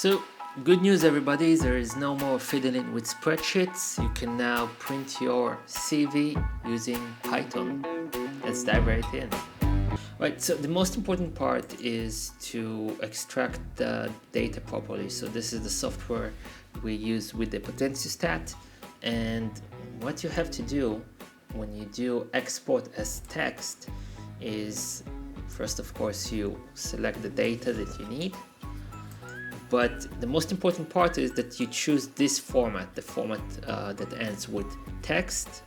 So, good news everybody, there is no more fiddling with spreadsheets. You can now print your CV using Python. Let's dive right in. Right, so the most important part is to extract the data properly. So this is the software we use with the Potentiostat, and what you have to do when you do export as text is first, of course, you select the data that you need. But the most important part is that you choose this format, the format that ends with text.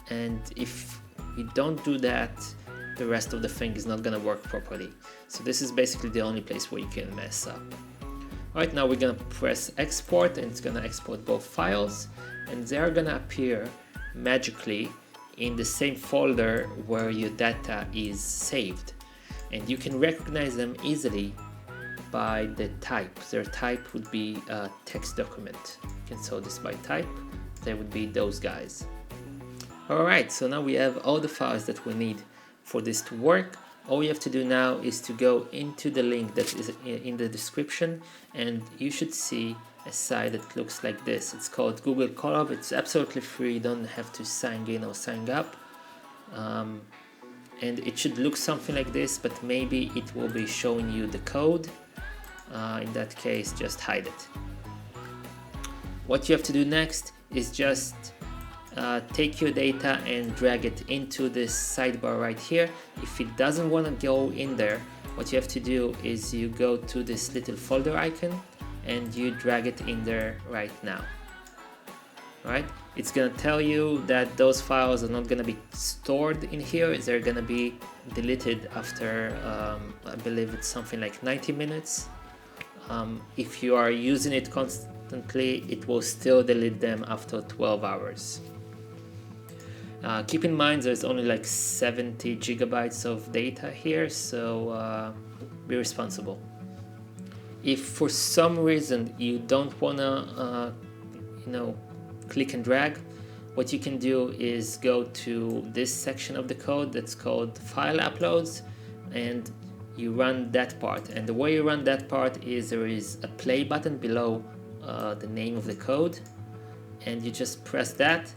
And if you don't do that, the rest of the thing is not gonna work properly. So this is basically the only place where you can mess up. Right now we're gonna press export, and it's gonna export both files, and they're gonna appear magically in the same folder where your data is saved. And you can recognize them easily by the type. Their type would be a text document. You can sort this by type. They would be those guys. Alright, so now we have all the files that we need for this to work. All you have to do now is to go into the link that is in the description, and you should see a site that looks like this. It's called Google Colab. It's absolutely free. You don't have to sign in or sign up. And it should look something like this, but maybe it will be showing you the code. In that case, just hide it. What you have to do next is just take your data and drag it into this sidebar right here. If it doesn't want to go in there, what you have to do is you go to this little folder icon and you drag it in there right now. Right? It's gonna tell you that those files are not gonna be stored in here. They're gonna be deleted after I believe it's something like 90 minutes. If you are using it constantly, it will still delete them after 12 hours. Keep in mind there's only like 70 gigabytes of data here, so be responsible. If for some reason you don't wanna click and drag, what you can do is go to this section of the code that's called file uploads, and you run that part. And the way you run that part is there is a play button below the name of the code, and you just press that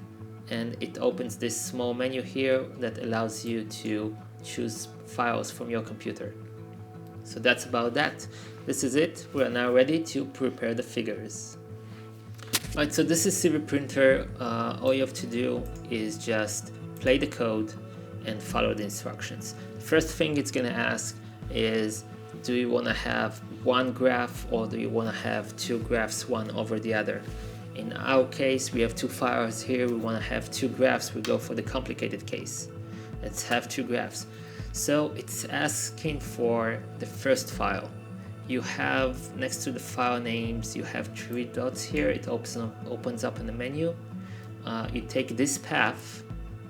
and it opens this small menu here that allows you to choose files from your computer. So that's about that. This is it. We are now ready to prepare the figures. Alright, so this is CV Printer. All you have to do is just play the code and follow the instructions. The first thing it's gonna ask is, do you want to have one graph or do you want to have two graphs, one over the other? In our case, we have two files here. We want to have two graphs. We go for the complicated case. Let's have two graphs. So it's asking for the first file. You have next to the file names, you have three dots here. It opens up in the menu. You take this path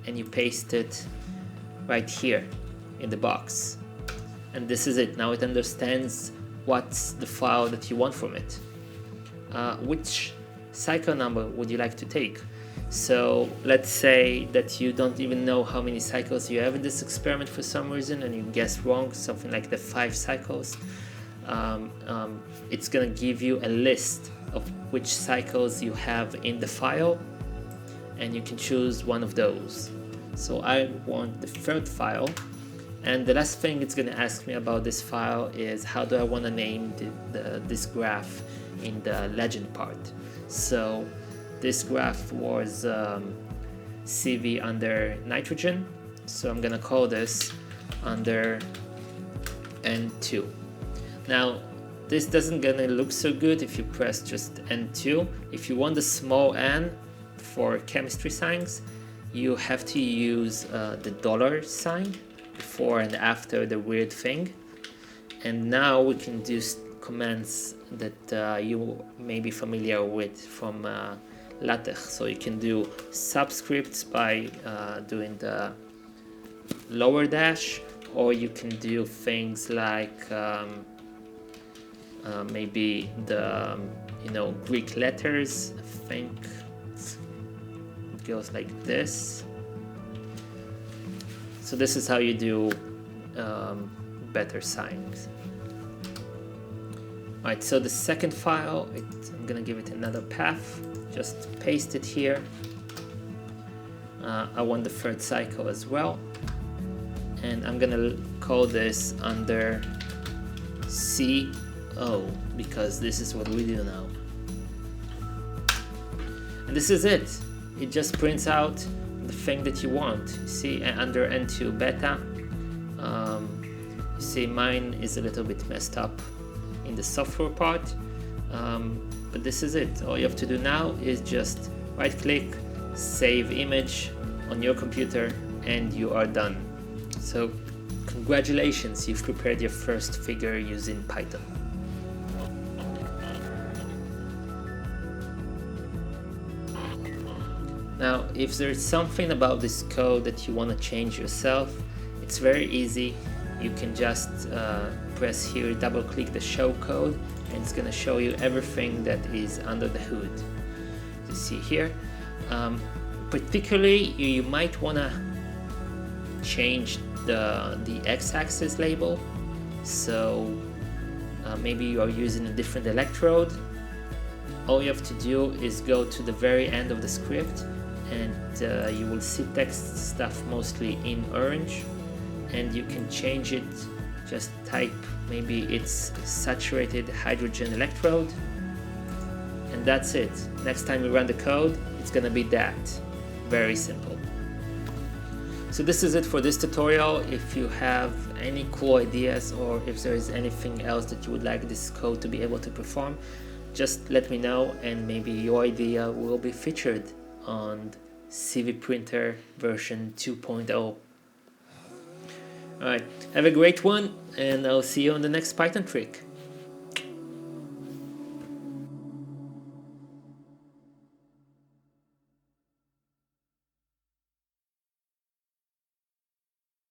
and you paste it right here in the box. And this is it. Now it understands what's the file that you want from it. Which cycle number would you like to take? So let's say that you don't even know how many cycles you have in this experiment for some reason, and you guess wrong, something like the 5 cycles. It's gonna give you a list of which cycles you have in the file, and you can choose one of those. So I want the third file. And the last thing it's going to ask me about this file is how do I want to name this graph in the legend part. So this graph was CV under nitrogen, so I'm going to call this under N2. Now this doesn't gonna look so good if you press just N2. If you want the small n for chemistry signs, you have to use the dollar sign before and after the weird thing. And now we can do commands that you may be familiar with from LaTeX. So you can do subscripts by doing the lower dash, or you can do things like maybe the Greek letters. I think it goes like this. So this is how you do better signs. Alright, so the second file, I'm gonna give it another path, just paste it here. I want the third cycle as well, and I'm gonna call this under CO because this is what we do now. And this is it. It just prints out the thing that you want. You see, under N2 beta, you see mine is a little bit messed up in the software part, but this is it. All you have to do now is just right click, save image on your computer, and you are done. So congratulations, you've prepared your first figure using Python. Now, if there's something about this code that you want to change yourself, it's very easy. You can just press here, double click the show code, and it's going to show you everything that is under the hood. You see here, particularly you might want to change the x-axis label. So maybe you are using a different electrode. All you have to do is go to the very end of the script, and you will see text stuff mostly in orange, and you can change it. Just type maybe it's saturated hydrogen electrode, and that's it. Next time you run the code, it's gonna be that. Very simple. So this is it for this tutorial. If you have any cool ideas, or if there is anything else that you would like this code to be able to perform, just let me know, and maybe your idea will be featured on CV Printer version 2.0. Alright, have a great one, and I'll see you on the next Python trick.